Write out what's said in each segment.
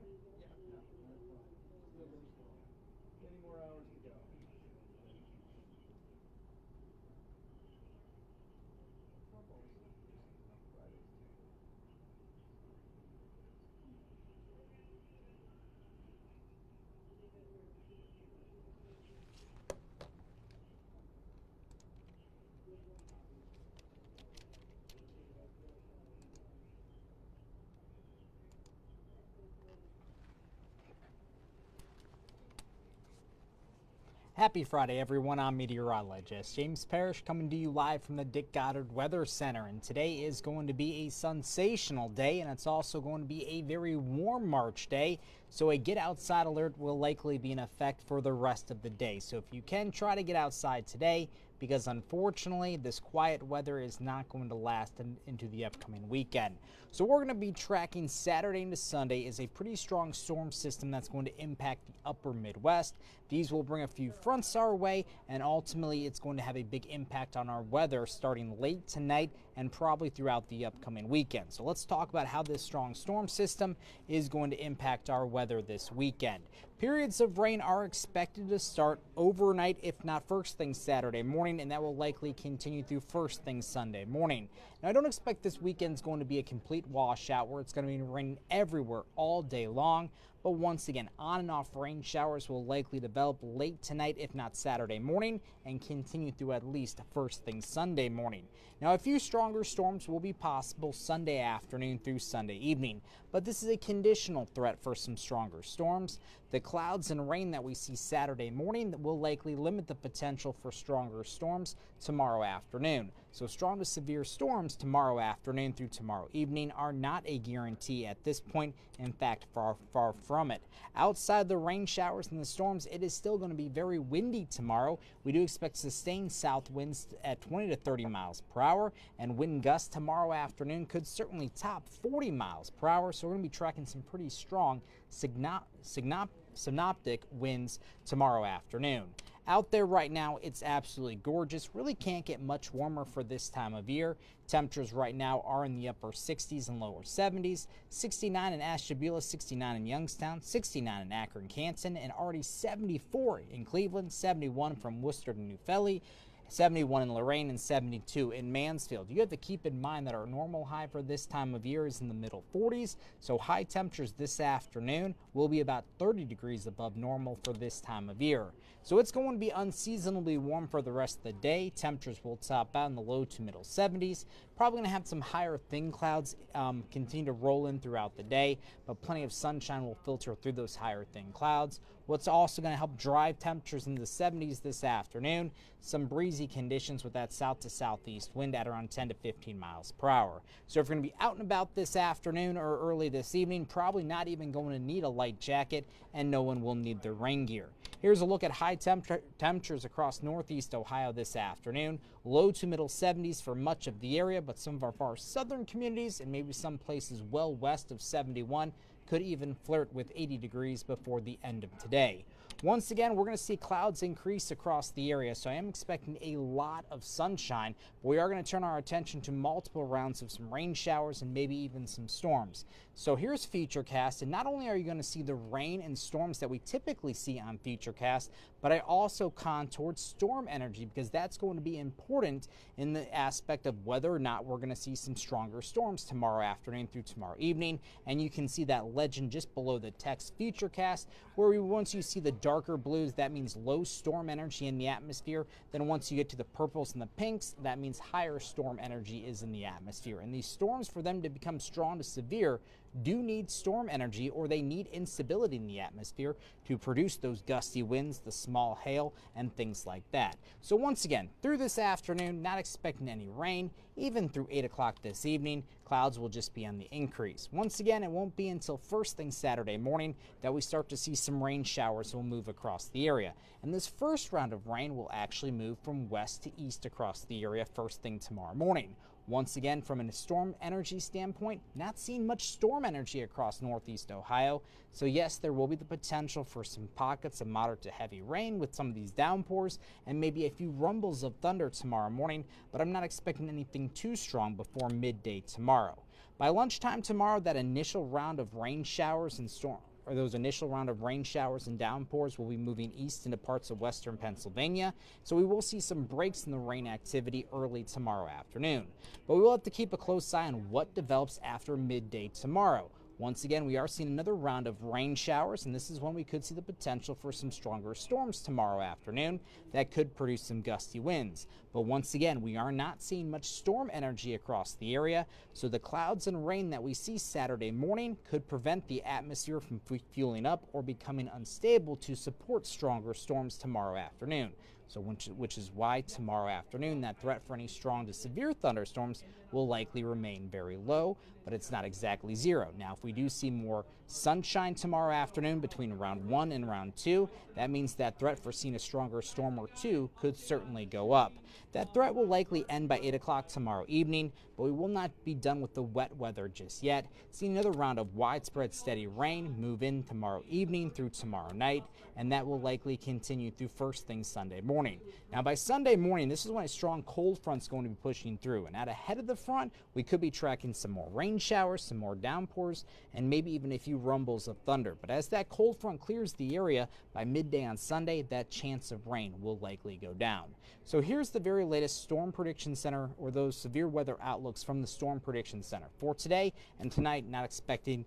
Many more hours to go. Happy Friday, everyone. I'm meteorologist James Parish coming to you live from the Dick Goddard Weather Center. And today is going to be a sensational day, and it's also going to be a very warm March day. So a get outside alert will likely be in effect for the rest of the day. So if you can, try to get outside today, because unfortunately this quiet weather is not going to last into the upcoming weekend. So we're going to be tracking Saturday into Sunday is a pretty strong storm system that's going to impact the upper Midwest. These will bring a few fronts our way, and ultimately it's going to have a big impact on our weather starting late tonight and probably throughout the upcoming weekend. So let's talk about how this strong storm system is going to impact our weather this weekend. Periods of rain are expected to start overnight, if not first thing Saturday morning, and that will likely continue through first thing Sunday morning. Now, I don't expect this weekend is going to be a complete washout where it's going to be raining everywhere all day long, but once again, on and off rain showers will likely develop late tonight, if not Saturday morning, and continue through at least first thing Sunday morning. Now, a few stronger storms will be possible Sunday afternoon through Sunday evening, but this is a conditional threat for some stronger storms. The clouds and rain that we see Saturday morning will likely limit the potential for stronger storms tomorrow afternoon. So strong to severe storms tomorrow afternoon through tomorrow evening are not a guarantee at this point. In fact, far from it. Outside the rain showers and the storms, it is still going to be very windy tomorrow. We do expect sustained south winds at 20 to 30 miles per hour, and wind gusts tomorrow afternoon could certainly top 40 miles per hour. So we're going to be tracking some pretty strong synoptic winds tomorrow afternoon. Out there right now, it's absolutely gorgeous. Really can't get much warmer for this time of year. Temperatures right now are in the upper 60s and lower 70s. 69 in Ashtabula, 69 in Youngstown, 69 in Akron, Canton, and already 74 in Cleveland, 71 from Worcester to New Philly, 71 in Lorain, and 72 in Mansfield. You have to keep in mind that our normal high for this time of year is in the middle 40s, so high temperatures this afternoon will be about 30 degrees above normal for this time of year. So it's going to be unseasonably warm for the rest of the day. Temperatures will top out in the low to middle 70s. Probably going to have some higher thin clouds continue to roll in throughout the day, but plenty of sunshine will filter through those higher thin clouds. What's also going to help drive temperatures into the 70s this afternoon, some breezy conditions with that south to southeast wind at around 10 to 15 miles per hour. So if you're going to be out and about this afternoon or early this evening, probably not even going to need a light jacket, and no one will need their rain gear. Here's a look at high temperatures across northeast Ohio this afternoon. Low to middle 70s for much of the area, but some of our far southern communities and maybe some places well west of 71 could even flirt with 80 degrees before the end of today. Once again, we're going to see clouds increase across the area, so I am expecting a lot of sunshine, but we are going to turn our attention to multiple rounds of some rain showers and maybe even some storms. So here's Futurecast, and not only are you going to see the rain and storms that we typically see on Futurecast, but I also contoured storm energy because that's going to be important in the aspect of whether or not we're going to see some stronger storms tomorrow afternoon through tomorrow evening. And you can see that legend just below the text Futurecast, where once you see the darker blues, that means low storm energy in the atmosphere. Then once you get to the purples and the pinks, that means higher storm energy is in the atmosphere. And these storms, for them to become strong to severe, do need storm energy, or they need instability in the atmosphere to produce those gusty winds, the small hail, and things like that. So once again, through this afternoon, not expecting any rain. Even through 8 o'clock this evening, clouds will just be on the increase. Once again, it won't be until first thing Saturday morning that we start to see some rain showers will move across the area. And this first round of rain will actually move from west to east across the area first thing tomorrow morning. Once again, from a storm energy standpoint, not seeing much storm energy across northeast Ohio. So yes, there will be the potential for some pockets of moderate to heavy rain with some of these downpours and maybe a few rumbles of thunder tomorrow morning, but I'm not expecting anything too strong before midday tomorrow. By lunchtime tomorrow, that initial round of rain showers and those initial round of rain showers and downpours will be moving east into parts of western Pennsylvania, so we will see some breaks in the rain activity early tomorrow afternoon. But we will have to keep a close eye on what develops after midday tomorrow. Once again, we are seeing another round of rain showers, and this is when we could see the potential for some stronger storms tomorrow afternoon that could produce some gusty winds. But once again, we are not seeing much storm energy across the area, so the clouds and rain that we see Saturday morning could prevent the atmosphere from fueling up or becoming unstable to support stronger storms tomorrow afternoon. So which is why tomorrow afternoon that threat for any strong to severe thunderstorms will likely remain very low, but it's not exactly zero. Now, if we do see more sunshine tomorrow afternoon between round 1 and round 2, that means that threat for seeing a stronger storm or two could certainly go up. That threat will likely end by 8 o'clock tomorrow evening, but we will not be done with the wet weather just yet. Seeing another round of widespread steady rain move in tomorrow evening through tomorrow night, and that will likely continue through first thing Sunday morning. Now, by Sunday morning, this is when a strong cold front is going to be pushing through, and out ahead of the front, we could be tracking some more rain showers, some more downpours, and maybe even a few rumbles of thunder. But as that cold front clears the area by midday on Sunday, that chance of rain will likely go down. So here's the very latest Storm Prediction Center, or those severe weather outlooks from the Storm Prediction Center. For today and tonight, not expecting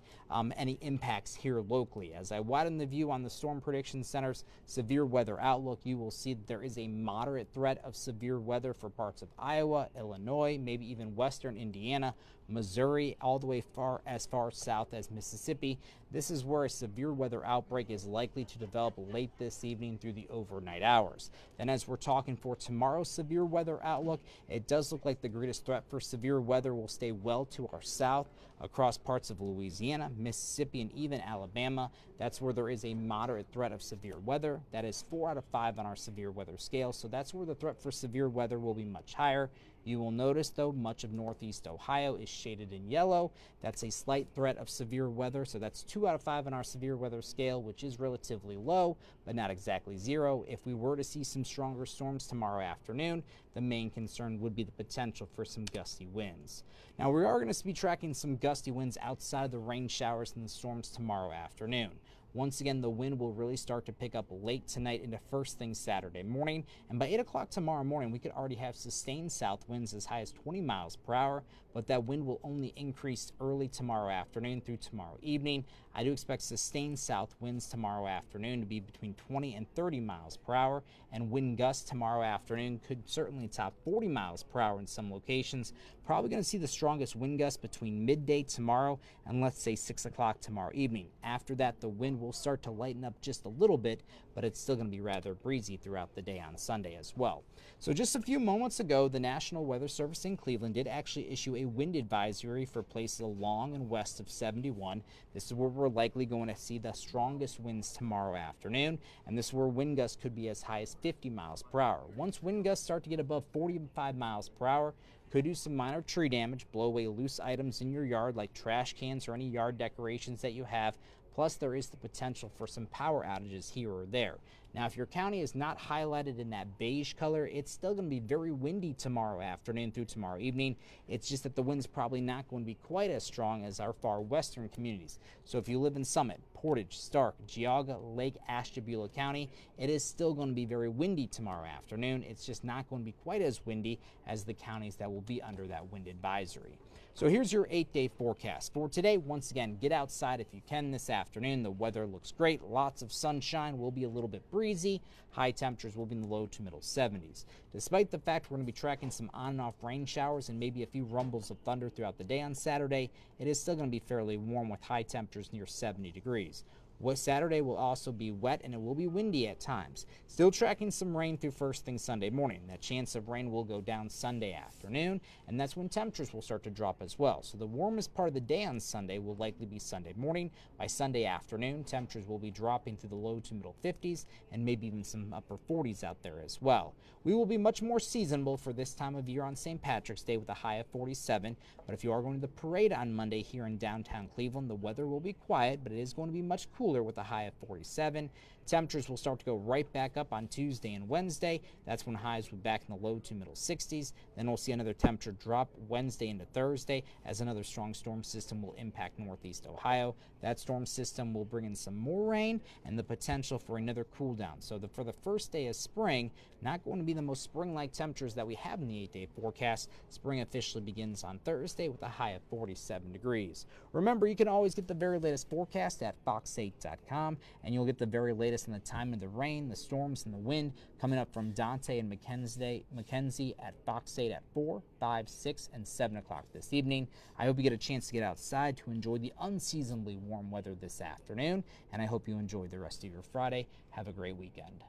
any impacts here locally. As I widen the view on the Storm Prediction Center's severe weather outlook, you will see that there is a moderate threat of severe weather for parts of Iowa, Illinois, maybe even western Indiana, Missouri, all the way as far south as Mississippi. This is where a severe weather outbreak is likely to develop late this evening through the overnight hours. Then as we're talking for tomorrow's severe weather outlook, it does look like the greatest threat for severe weather will stay well to our south across parts of Louisiana, Mississippi, and even Alabama. That's where there is a moderate threat of severe weather. That is 4 out of 5 on our severe weather scale, so that's where the threat for severe weather will be much higher. You will notice, though, much of northeast Ohio is shaded in yellow. That's a slight threat of severe weather, so that's 2 out of 5 on our severe weather scale, which is relatively low, but not exactly zero. If we were to see some stronger storms tomorrow afternoon, the main concern would be the potential for some gusty winds. Now, we are going to be tracking some gusty winds outside of the rain showers and the storms tomorrow afternoon. Once again, the wind will really start to pick up late tonight into first thing Saturday morning, and by 8 o'clock tomorrow morning, we could already have sustained south winds as high as 20 miles per hour, but that wind will only increase early tomorrow afternoon through tomorrow evening. I do expect sustained south winds tomorrow afternoon to be between 20 and 30 miles per hour, and wind gusts tomorrow afternoon could certainly top 40 miles per hour in some locations. Probably going to see the strongest wind gusts between midday tomorrow and let's say 6 o'clock tomorrow evening. After that, the wind will start to lighten up just a little bit, but it's still going to be rather breezy throughout the day on Sunday as well. So just a few moments ago, the National Weather Service in Cleveland did actually issue a wind advisory for places along and west of 71. This is where we're likely going to see the strongest winds tomorrow afternoon, and this is where wind gusts could be as high as 50 miles per hour. Once wind gusts start to get above 45 miles per hour, could do some minor tree damage, blow away loose items in your yard like trash cans or any yard decorations that you have. Plus, there is the potential for some power outages here or there. Now, if your county is not highlighted in that beige color, it's still going to be very windy tomorrow afternoon through tomorrow evening. It's just that the wind's probably not going to be quite as strong as our far western communities. So if you live in Summit, Portage, Stark, Geauga, Lake, Ashtabula County, it is still going to be very windy tomorrow afternoon. It's just not going to be quite as windy as the counties that will be under that wind advisory. So here's your 8-day forecast. For today, once again, get outside if you can this afternoon. The weather looks great. Lots of sunshine. Will be a little bit breezy. High temperatures will be in the low to middle 70s. Despite the fact we're going to be tracking some on and off rain showers and maybe a few rumbles of thunder throughout the day on Saturday, it is still going to be fairly warm with high temperatures near 70 degrees. Saturday will also be wet and it will be windy at times. Still tracking some rain through first thing Sunday morning. That chance of rain will go down Sunday afternoon, and that's when temperatures will start to drop as well. So the warmest part of the day on Sunday will likely be Sunday morning. By Sunday afternoon, temperatures will be dropping through the low to middle 50s and maybe even some upper 40s out there as well. We will be much more seasonable for this time of year on St. Patrick's Day with a high of 47, but if you are going to the parade on Monday here in downtown Cleveland, the weather will be quiet, but it is going to be much cooler cooler with a high of 47. Temperatures will start to go right back up on Tuesday and Wednesday. That's when highs will be back in the low to middle 60s. Then we'll see another temperature drop Wednesday into Thursday as another strong storm system will impact northeast Ohio. That storm system will bring in some more rain and the potential for another cool down. So for the first day of spring, not going to be the most spring-like temperatures that we have in the 8-day forecast. Spring officially begins on Thursday with a high of 47 degrees. Remember, you can always get the very latest forecast at fox8.com, and you'll get the very latest in the time of the rain, the storms, and the wind coming up from Dante and Mackenzie at Fox 8 at 4, 5, 6, and 7 o'clock this evening. I hope you get a chance to get outside to enjoy the unseasonably warm weather this afternoon, and I hope you enjoy the rest of your Friday. Have a great weekend.